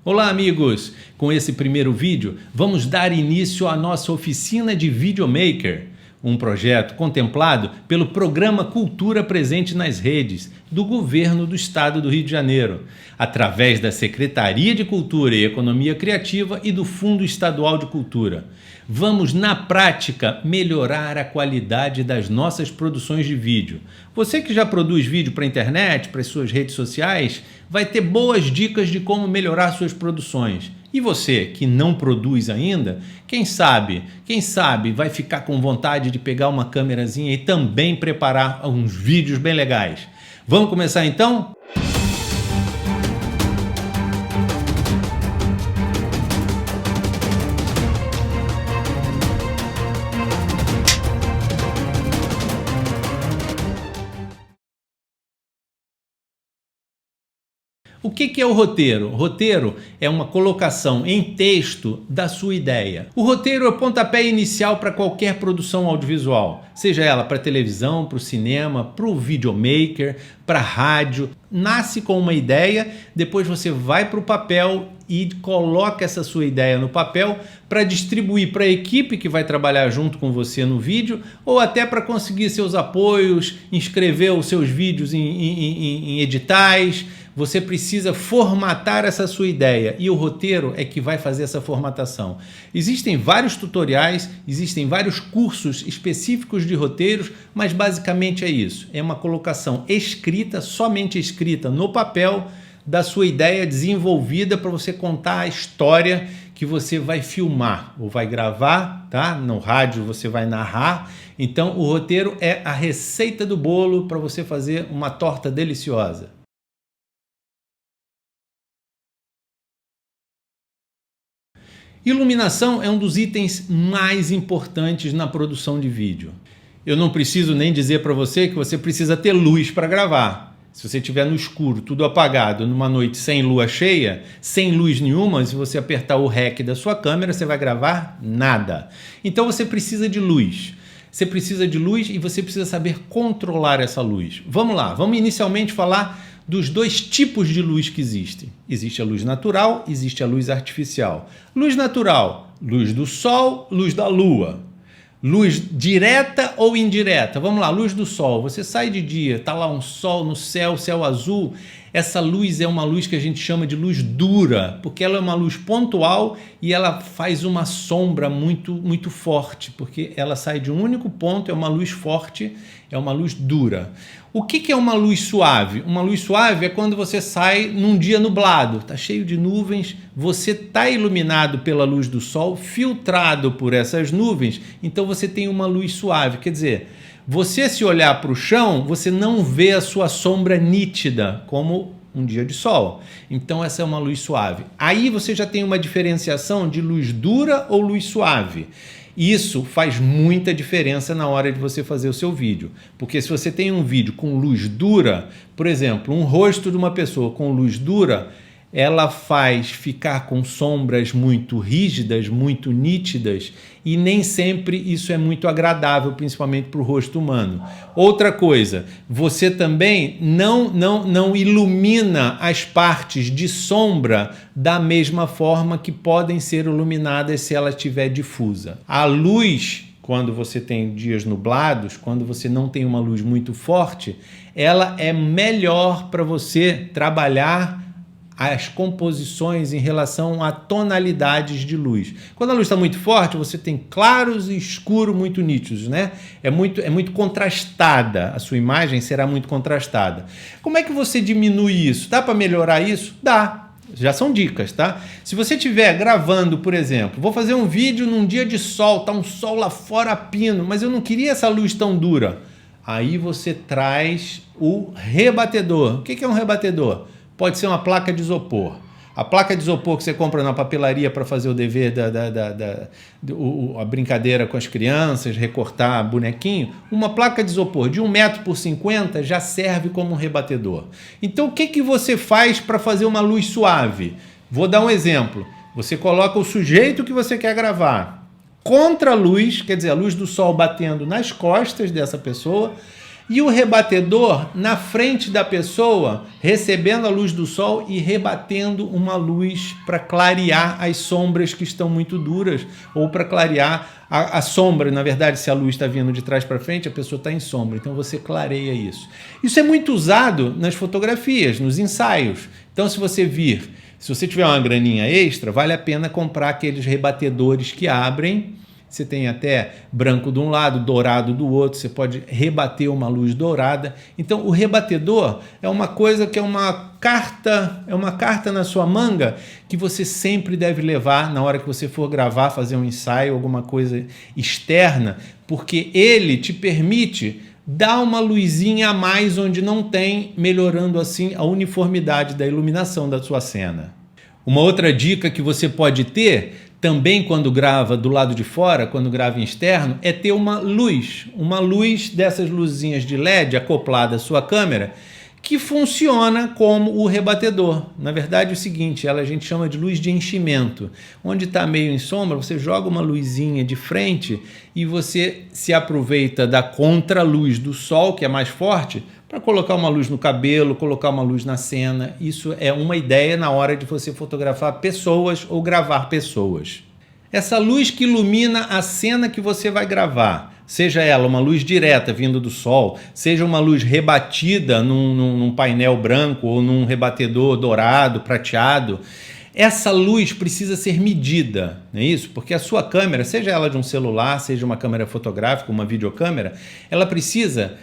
Olá amigos! Com esse primeiro vídeo, vamos dar início à nossa oficina de Videomaker, um projeto contemplado pelo Programa Cultura Presente nas Redes, do Governo do Estado do Rio de Janeiro, através da Secretaria de Cultura e Economia Criativa e do Fundo Estadual de Cultura. Vamos, na prática, melhorar a qualidade das nossas produções de vídeo. Você que já produz vídeo para a internet, para as suas redes sociais, vai ter boas dicas de como melhorar suas produções. E você que não produz ainda, quem sabe vai ficar com vontade de pegar uma câmerazinha e também preparar uns vídeos bem legais. Vamos começar então? O que é o roteiro? O roteiro é uma colocação em texto da sua ideia. O roteiro é o pontapé inicial para qualquer produção audiovisual, seja ela para televisão, para o cinema, para o videomaker, para rádio. Nasce com uma ideia, depois você vai para o papel e coloca essa sua ideia no papel para distribuir para a equipe que vai trabalhar junto com você no vídeo ou até para conseguir seus apoios, inscrever os seus vídeos em editais. Você precisa formatar essa sua ideia e o roteiro é que vai fazer essa formatação. Existem vários tutoriais, existem vários cursos específicos de roteiros, mas basicamente é isso. É uma colocação escrita, somente escrita no papel, da sua ideia desenvolvida para você contar a história que você vai filmar ou vai gravar, tá? No rádio você vai narrar. Então o roteiro é a receita do bolo para você fazer uma torta deliciosa. Iluminação é um dos itens mais importantes na produção de vídeo. Eu não preciso nem dizer para você que você precisa ter luz para gravar. Se você estiver no escuro, tudo apagado, numa noite sem lua cheia, sem luz nenhuma, se você apertar o REC da sua câmera, você vai gravar nada. Então você precisa de luz. Você precisa de luz e você precisa saber controlar essa luz. Vamos lá, vamos inicialmente falar dos dois tipos de luz que existem. Existe a luz natural, existe a luz artificial. Luz natural, luz do sol, luz da lua. Luz direta ou indireta? Vamos lá, luz do sol. Você sai de dia, está lá um sol no céu, céu azul. Essa luz é uma luz que a gente chama de luz dura, porque ela é uma luz pontual e ela faz uma sombra muito forte, porque ela sai de um único ponto, é uma luz forte, é uma luz dura. O que é uma luz suave? Uma luz suave é quando você sai num dia nublado, está cheio de nuvens, você está iluminado pela luz do sol, filtrado por essas nuvens, então você tem uma luz suave, quer dizer, você se olhar para o chão, você não vê a sua sombra nítida, como um dia de sol. Então essa é uma luz suave. Aí você já tem uma diferenciação de luz dura ou luz suave. Isso faz muita diferença na hora de você fazer o seu vídeo. Porque se você tem um vídeo com luz dura, por exemplo, um rosto de uma pessoa com luz dura, ela faz ficar com sombras muito rígidas, muito nítidas, e nem sempre isso é muito agradável, principalmente para o rosto humano. Outra coisa, você também não ilumina as partes de sombra da mesma forma que podem ser iluminadas se ela estiver difusa. A luz, quando você tem dias nublados, quando você não tem uma luz muito forte, ela é melhor para você trabalhar as composições em relação a tonalidades de luz. Quando a luz está muito forte, você tem claros e escuros muito nítidos, né? É muito contrastada, a sua imagem será muito contrastada. Como é que você diminui isso? Dá para melhorar isso? Dá. Já são dicas, tá? Se você estiver gravando, por exemplo, vou fazer um vídeo num dia de sol, tá um sol lá fora a pino, mas eu não queria essa luz tão dura. Aí você traz o rebatedor. O que é um rebatedor? Pode ser uma placa de isopor. A placa de isopor que você compra na papelaria para fazer o dever a brincadeira com as crianças, recortar bonequinho, uma placa de isopor de 1 metro por 50 já serve como um rebatedor. Então o que você faz para fazer uma luz suave? Vou dar um exemplo. Você coloca o sujeito que você quer gravar contra a luz, quer dizer, a luz do sol batendo nas costas dessa pessoa, E o rebatedor na frente da pessoa, recebendo a luz do sol e rebatendo uma luz para clarear as sombras que estão muito duras, ou para clarear a sombra. Na verdade, se a luz está vindo de trás para frente, a pessoa está em sombra, então você clareia isso. Isso é muito usado nas fotografias, nos ensaios. Então, se você tiver uma graninha extra, vale a pena comprar aqueles rebatedores que abrem. Você tem até branco de um lado, dourado do outro, você pode rebater uma luz dourada. Então, o rebatedor é uma coisa que é uma carta na sua manga que você sempre deve levar na hora que você for gravar, fazer um ensaio, alguma coisa externa, porque ele te permite dar uma luzinha a mais onde não tem, melhorando assim a uniformidade da iluminação da sua cena. Uma outra dica que você pode ter também quando grava do lado de fora, quando grava em externo, é ter uma luz dessas luzinhas de LED acoplada à sua câmera, que funciona como o rebatedor. Na verdade é o seguinte, a gente chama de luz de enchimento. Onde está meio em sombra, você joga uma luzinha de frente e você se aproveita da contraluz do sol, que é mais forte, para colocar uma luz no cabelo, colocar uma luz na cena. Isso é uma ideia na hora de você fotografar pessoas ou gravar pessoas. Essa luz que ilumina a cena que você vai gravar, seja ela uma luz direta vindo do sol, seja uma luz rebatida num painel branco ou num rebatedor dourado, prateado, essa luz precisa ser medida, não é isso? Porque a sua câmera, seja ela de um celular, seja uma câmera fotográfica, uma videocâmera, ela precisa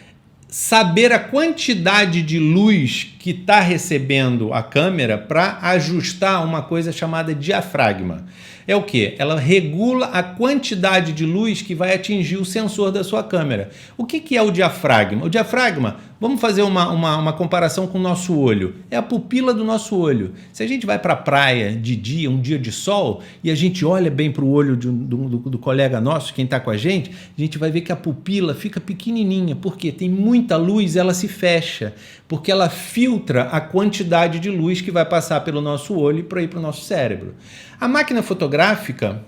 saber a quantidade de luz que está recebendo a câmera para ajustar uma coisa chamada diafragma. É o quê? Ela regula a quantidade de luz que vai atingir o sensor da sua câmera. O que é o diafragma? O diafragma, vamos fazer uma comparação com o nosso olho. É a pupila do nosso olho. Se a gente vai para a praia de dia, um dia de sol, e a gente olha bem para o olho do colega nosso, quem está com a gente vai ver que a pupila fica pequenininha. Por quê? Tem muita luz, ela se fecha, porque ela filtra a quantidade de luz que vai passar pelo nosso olho e para ir para o nosso cérebro. A máquina fotográfica,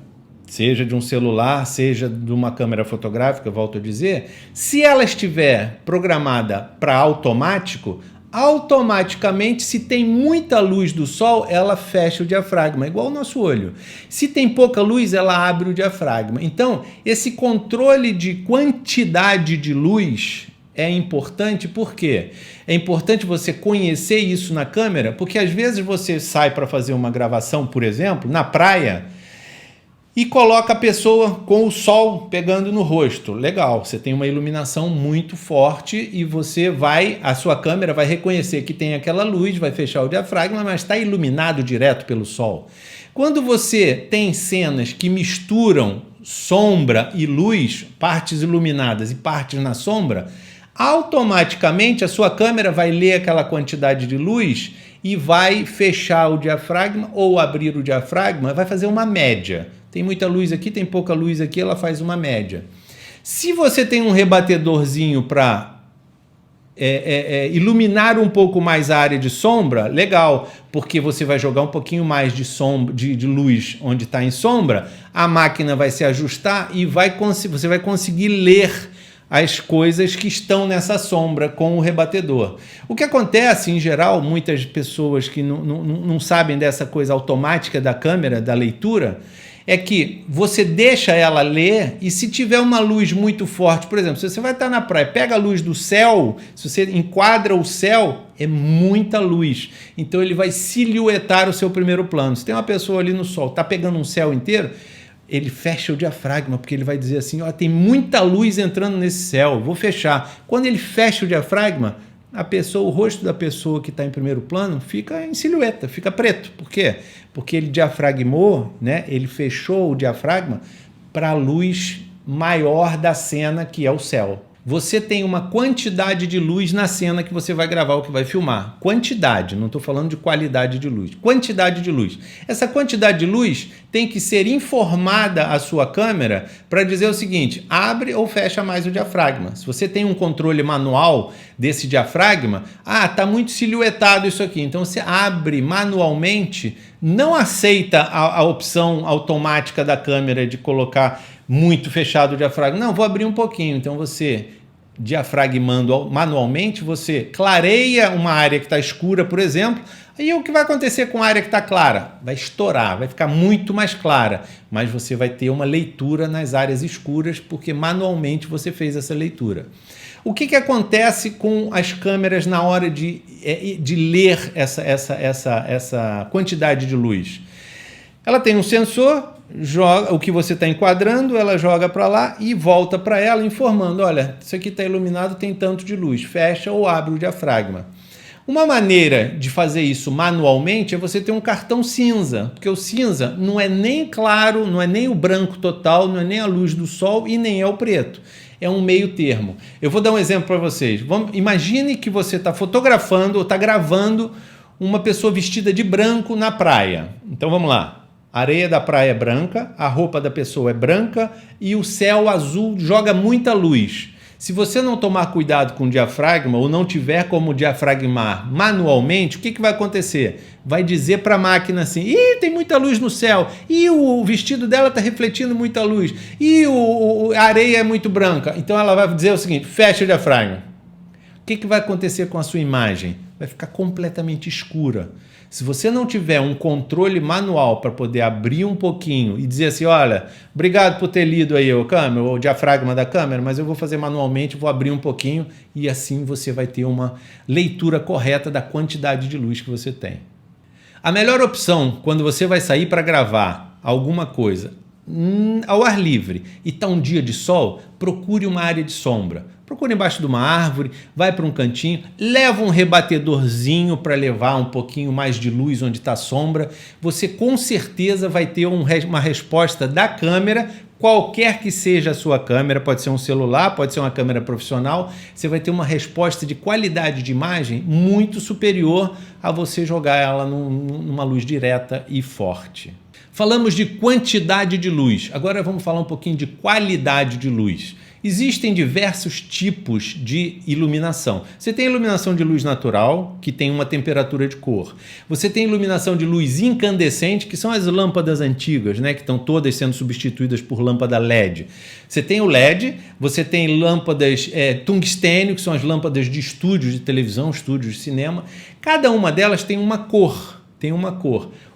seja de um celular, seja de uma câmera fotográfica, volto a dizer, se ela estiver programada para automático, automaticamente, se tem muita luz do sol, ela fecha o diafragma, igual o nosso olho. Se tem pouca luz, ela abre o diafragma. Então, esse controle de quantidade de luz é importante. Por quê? É importante você conhecer isso na câmera, porque às vezes você sai para fazer uma gravação, por exemplo, na praia, e coloca a pessoa com o sol pegando no rosto. Legal, você tem uma iluminação muito forte e a sua câmera vai reconhecer que tem aquela luz, vai fechar o diafragma, mas está iluminado direto pelo sol. Quando você tem cenas que misturam sombra e luz, partes iluminadas e partes na sombra, automaticamente a sua câmera vai ler aquela quantidade de luz e vai fechar o diafragma ou abrir o diafragma, vai fazer uma média. Tem muita luz aqui, tem pouca luz aqui, ela faz uma média. Se você tem um rebatedorzinho para iluminar um pouco mais a área de sombra, legal, porque você vai jogar um pouquinho mais de luz onde está em sombra, a máquina vai se ajustar e você vai conseguir ler as coisas que estão nessa sombra com o rebatedor. O que acontece, em geral, muitas pessoas que não sabem dessa coisa automática da câmera, da leitura, é que você deixa ela ler e se tiver uma luz muito forte, por exemplo, se você vai estar na praia, pega a luz do céu, se você enquadra o céu, é muita luz. Então ele vai silhuetar o seu primeiro plano. Se tem uma pessoa ali no sol, está pegando um céu inteiro, ele fecha o diafragma, porque ele vai dizer assim, ó, tem muita luz entrando nesse céu, vou fechar. Quando ele fecha o diafragma, o rosto da pessoa que está em primeiro plano fica em silhueta, fica preto. Por quê? Porque ele diafragmou, né? Ele fechou o diafragma para a luz maior da cena, que é o céu. Você tem uma quantidade de luz na cena que você vai gravar ou que vai filmar. Quantidade, não estou falando de qualidade de luz. Quantidade de luz. Essa quantidade de luz tem que ser informada à sua câmera para dizer o seguinte, abre ou fecha mais o diafragma. Se você tem um controle manual desse diafragma, está muito silhuetado isso aqui, então você abre manualmente, não aceita a opção automática da câmera de colocar muito fechado o diafragma. Não, vou abrir um pouquinho. Então você diafragmando manualmente, você clareia uma área que está escura, por exemplo, e o que vai acontecer com a área que está clara? Vai estourar, vai ficar muito mais clara, mas você vai ter uma leitura nas áreas escuras, porque manualmente você fez essa leitura. O que acontece com as câmeras na hora de ler essa quantidade de luz? Ela tem um sensor, joga o que você está enquadrando, ela joga para lá e volta para ela informando, olha, isso aqui está iluminado, tem tanto de luz, fecha ou abre o diafragma. Uma maneira de fazer isso manualmente é você ter um cartão cinza, porque o cinza não é nem claro, não é nem o branco total, não é nem a luz do sol e nem é o preto. É um meio termo. Eu vou dar um exemplo para vocês. Imagine que você está fotografando ou está gravando uma pessoa vestida de branco na praia. Então vamos lá. A areia da praia é branca, a roupa da pessoa é branca e o céu azul joga muita luz. Se você não tomar cuidado com o diafragma ou não tiver como diafragmar manualmente, o que vai acontecer? Vai dizer para a máquina assim, ih, tem muita luz no céu, e o vestido dela está refletindo muita luz, e a areia é muito branca. Então ela vai dizer o seguinte, fecha o diafragma. O que vai acontecer com a sua imagem? Vai ficar completamente escura. Se você não tiver um controle manual para poder abrir um pouquinho e dizer assim, olha, obrigado por ter lido aí o diafragma da câmera, mas eu vou fazer manualmente, vou abrir um pouquinho e assim você vai ter uma leitura correta da quantidade de luz que você tem. A melhor opção quando você vai sair para gravar alguma coisa ao ar livre e está um dia de sol, procure uma área de sombra. Procure embaixo de uma árvore, vai para um cantinho, leva um rebatedorzinho para levar um pouquinho mais de luz onde está a sombra. Você com certeza vai ter uma resposta da câmera, qualquer que seja a sua câmera, pode ser um celular, pode ser uma câmera profissional, você vai ter uma resposta de qualidade de imagem muito superior a você jogar ela numa luz direta e forte. Falamos de quantidade de luz, agora vamos falar um pouquinho de qualidade de luz. Existem diversos tipos de iluminação. Você tem iluminação de luz natural, que tem uma temperatura de cor. Você tem iluminação de luz incandescente, que são as lâmpadas antigas, né, que estão todas sendo substituídas por lâmpada LED. Você tem o LED, você tem lâmpadas tungstênio, que são as lâmpadas de estúdios de televisão, estúdios de cinema. Cada uma delas tem uma cor.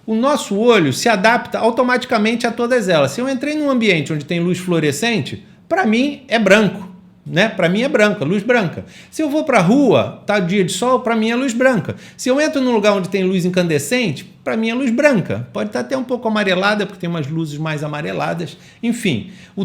O nosso olho se adapta automaticamente a todas elas. Se eu entrei num ambiente onde tem luz fluorescente, para mim é branco, né? Para mim é branca, luz branca. Se eu vou para a rua, tá dia de sol, para mim é luz branca. Se eu entro num lugar onde tem luz incandescente, para mim é luz branca. Pode estar até um pouco amarelada, porque tem umas luzes mais amareladas. Enfim, o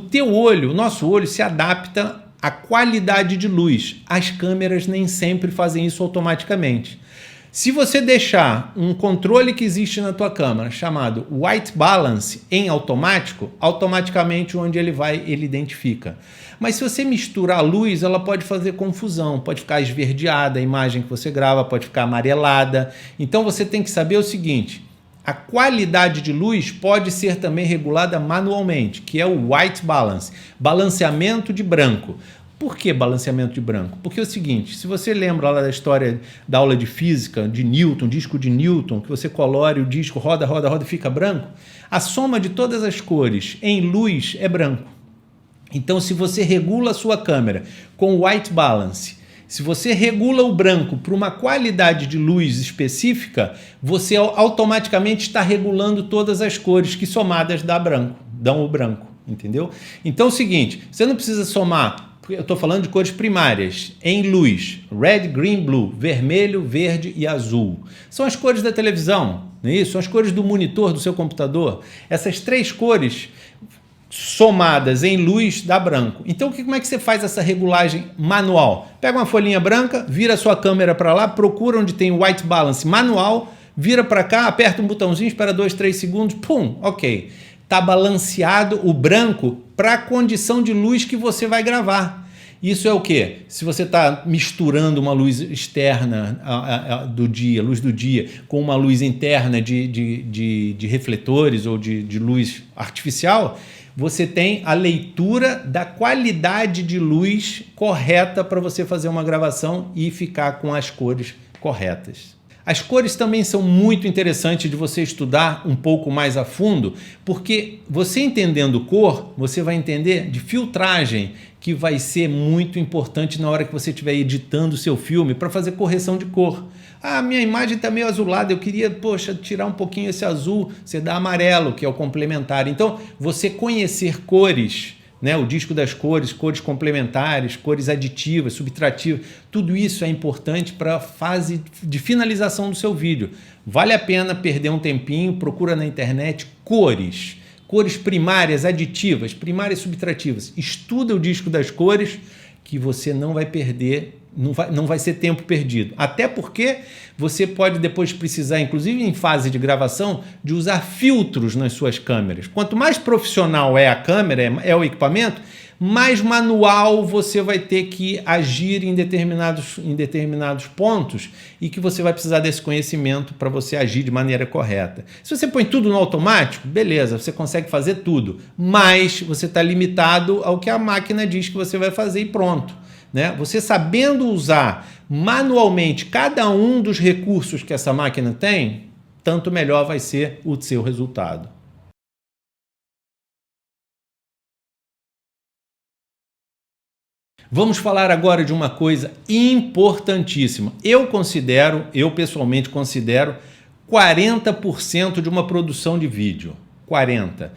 nosso olho se adapta à qualidade de luz. As câmeras nem sempre fazem isso automaticamente. Se você deixar um controle que existe na tua câmera chamado White Balance em automático, automaticamente onde ele vai, ele identifica. Mas se você misturar a luz, ela pode fazer confusão, pode ficar esverdeada a imagem que você grava, pode ficar amarelada. Então você tem que saber o seguinte, a qualidade de luz pode ser também regulada manualmente, que é o White Balance, balanceamento de branco. Por que balanceamento de branco? Porque é o seguinte, se você lembra lá da história da aula de física, de Newton, disco de Newton, que você colore o disco, roda, roda, roda e fica branco, a soma de todas as cores em luz é branco. Então, se você regula a sua câmera com white balance, se você regula o branco para uma qualidade de luz específica, você automaticamente está regulando todas as cores que somadas dão o branco, entendeu? Então é o seguinte, você não precisa somar, eu estou falando de cores primárias, em luz, red, green, blue, vermelho, verde e azul. São as cores da televisão, não é isso? São as cores do monitor do seu computador. Essas três cores somadas em luz dá branco. Então como é que você faz essa regulagem manual? Pega uma folhinha branca, vira a sua câmera para lá, procura onde tem o white balance manual, vira para cá, aperta um botãozinho, espera 2, 3 segundos, pum, ok. Está balanceado o branco para a condição de luz que você vai gravar. Isso é o quê? Se você está misturando uma luz externa do dia, luz do dia, com uma luz interna de refletores ou de luz artificial, você tem a leitura da qualidade de luz correta para você fazer uma gravação e ficar com as cores corretas. As cores também são muito interessantes de você estudar um pouco mais a fundo, porque você entendendo cor, você vai entender de filtragem, que vai ser muito importante na hora que você estiver editando o seu filme para fazer correção de cor. Ah, minha imagem está meio azulada, eu queria, poxa, tirar um pouquinho esse azul, você dá amarelo, que é o complementar. Então, você conhecer cores, né, o disco das cores, cores complementares, cores aditivas, subtrativas, tudo isso é importante para a fase de finalização do seu vídeo. Vale a pena perder um tempinho, procura na internet cores, cores primárias, aditivas, primárias e subtrativas. Estuda o disco das cores que você não vai perder, não vai ser tempo perdido. Até porque você pode depois precisar, inclusive em fase de gravação, de usar filtros nas suas câmeras. Quanto mais profissional é a câmera, é o equipamento, mais manual você vai ter que agir em determinados pontos e que você vai precisar desse conhecimento para você agir de maneira correta. Se você põe tudo no automático, beleza, você consegue fazer tudo, mas você está limitado ao que a máquina diz que você vai fazer e pronto. Né? Você sabendo usar manualmente cada um dos recursos que essa máquina tem, tanto melhor vai ser o seu resultado. Vamos falar agora de uma coisa importantíssima. Eu pessoalmente considero 40% de uma produção de vídeo. 40%.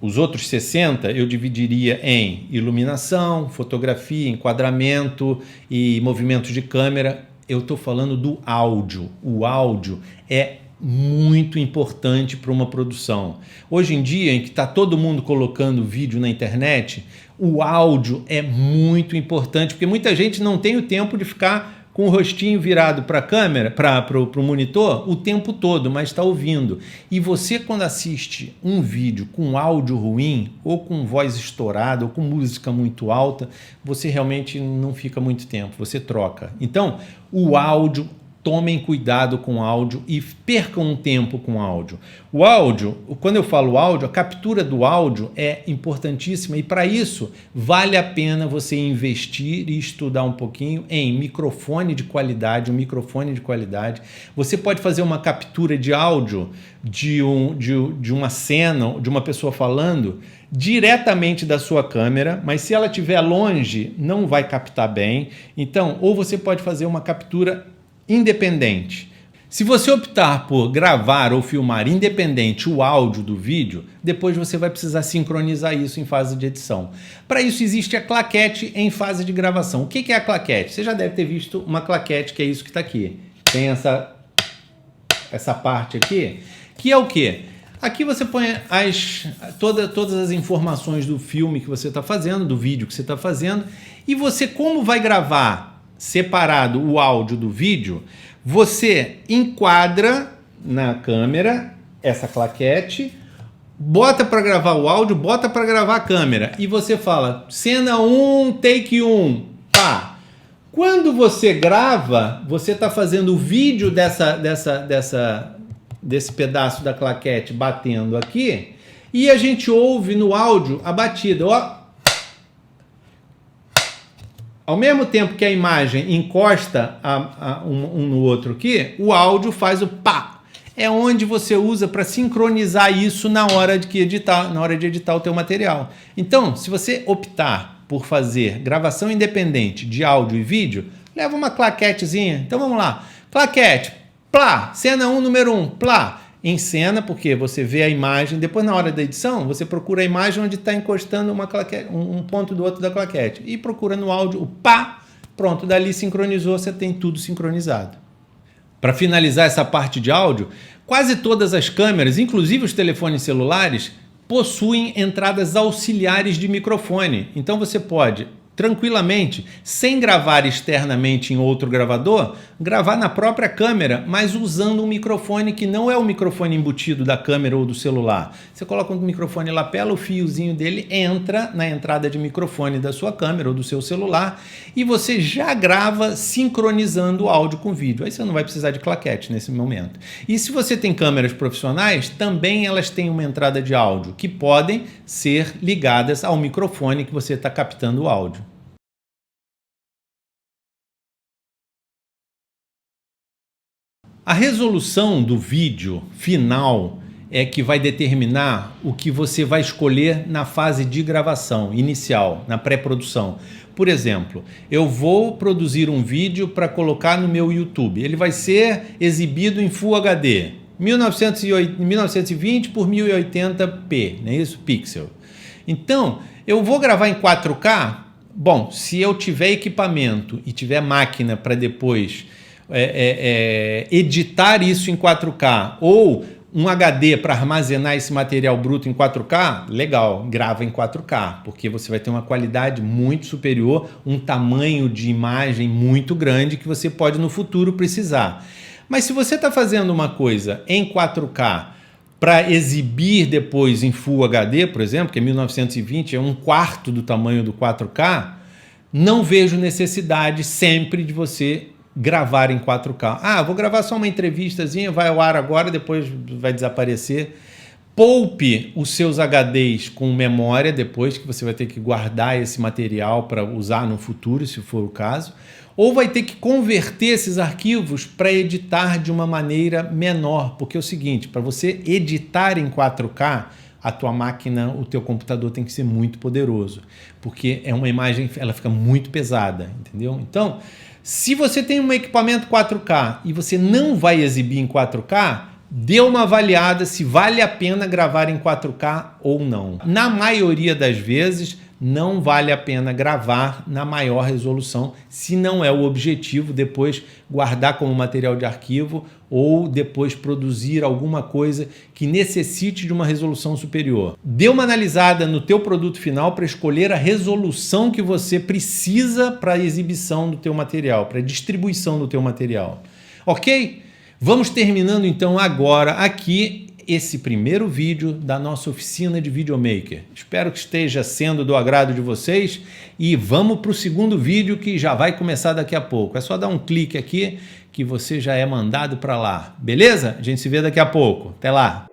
Os outros 60% eu dividiria em iluminação, fotografia, enquadramento e movimentos de câmera. Eu estou falando do áudio. O áudio é muito importante para uma produção. Hoje em dia, em que está todo mundo colocando vídeo na internet, o áudio é muito importante, porque muita gente não tem o tempo de ficar com o rostinho virado para a câmera, para o monitor, o tempo todo, mas está ouvindo. E você, quando assiste um vídeo com áudio ruim, ou com voz estourada, ou com música muito alta, você realmente não fica muito tempo, você troca. Então, o áudio, tomem cuidado com o áudio e percam um tempo com o áudio. O áudio, quando eu falo áudio, a captura do áudio é importantíssima e para isso vale a pena você investir e estudar um pouquinho em microfone de qualidade, um microfone de qualidade. Você pode fazer uma captura de áudio de uma cena, de uma pessoa falando diretamente da sua câmera, mas se ela estiver longe, não vai captar bem. Então, ou você pode fazer uma captura independente. Se você optar por gravar ou filmar independente o áudio do vídeo, depois você vai precisar sincronizar isso em fase de edição. Para isso existe a claquete em fase de gravação. O que é a claquete? Você já deve ter visto uma claquete, que é isso que está aqui. Tem essa parte aqui, que é o quê? Aqui você põe todas as informações do filme que você está fazendo, do vídeo que você está fazendo, e você, como vai gravar separado o áudio do vídeo, você enquadra na câmera essa claquete, bota para gravar o áudio, bota para gravar a câmera e você fala cena 1, take 1, pá. Quando você grava, você está fazendo o vídeo desse pedaço da claquete batendo aqui e a gente ouve no áudio a batida, ó. Ao mesmo tempo que a imagem encosta um no outro aqui, o áudio faz o pá. É onde você usa para sincronizar isso na hora de editar o teu material. Então, se você optar por fazer gravação independente de áudio e vídeo, leva uma claquetezinha. Então vamos lá. Claquete, plá, cena 1, número 1, plá. Em cena, porque você vê a imagem, depois na hora da edição, você procura a imagem onde está encostando uma claquete, um ponto do outro da claquete. E procura no áudio o pá, pronto, dali sincronizou, você tem tudo sincronizado. Para finalizar essa parte de áudio, quase todas as câmeras, inclusive os telefones celulares, possuem entradas auxiliares de microfone. Então você pode tranquilamente, sem gravar externamente em outro gravador, gravar na própria câmera, mas usando um microfone que não é o microfone embutido da câmera ou do celular. Você coloca um microfone lapela, o fiozinho dele entra na entrada de microfone da sua câmera ou do seu celular e você já grava sincronizando o áudio com o vídeo. Aí você não vai precisar de claquete nesse momento. E se você tem câmeras profissionais, também elas têm uma entrada de áudio que podem ser ligadas ao microfone que você está captando o áudio. A resolução do vídeo final é que vai determinar o que você vai escolher na fase de gravação inicial, na pré-produção. Por exemplo, eu vou produzir um vídeo para colocar no meu YouTube. Ele vai ser exibido em Full HD, 1920 por 1080p, não é isso? Pixel. Então, eu vou gravar em 4K? Bom, se eu tiver equipamento e tiver máquina para depois editar isso em 4K ou um HD para armazenar esse material bruto em 4K, legal, grava em 4K, porque você vai ter uma qualidade muito superior, um tamanho de imagem muito grande que você pode no futuro precisar. Mas se você está fazendo uma coisa em 4K para exibir depois em Full HD, por exemplo, que é 1920, é 1/4 do tamanho do 4K, não vejo necessidade sempre de você gravar em 4K. Ah, vou gravar só uma entrevistazinha, vai ao ar agora, depois vai desaparecer. Poupe os seus HDs com memória, depois que você vai ter que guardar esse material para usar no futuro, se for o caso. Ou vai ter que converter esses arquivos para editar de uma maneira menor, porque é o seguinte, para você editar em 4K, a tua máquina, o teu computador tem que ser muito poderoso, porque é uma imagem, ela fica muito pesada, entendeu? Então, se você tem um equipamento 4K e você não vai exibir em 4K, dê uma avaliada se vale a pena gravar em 4K ou não. Na maioria das vezes, não vale a pena gravar na maior resolução, se não é o objetivo depois guardar como material de arquivo ou depois produzir alguma coisa que necessite de uma resolução superior. Dê uma analisada no teu produto final para escolher a resolução que você precisa para a exibição do teu material, para a distribuição do teu material. Ok? Vamos terminando então agora aqui esse primeiro vídeo da nossa oficina de videomaker. Espero que esteja sendo do agrado de vocês e vamos para o segundo vídeo que já vai começar daqui a pouco. É só dar um clique aqui que você já é mandado para lá. Beleza? A gente se vê daqui a pouco. Até lá!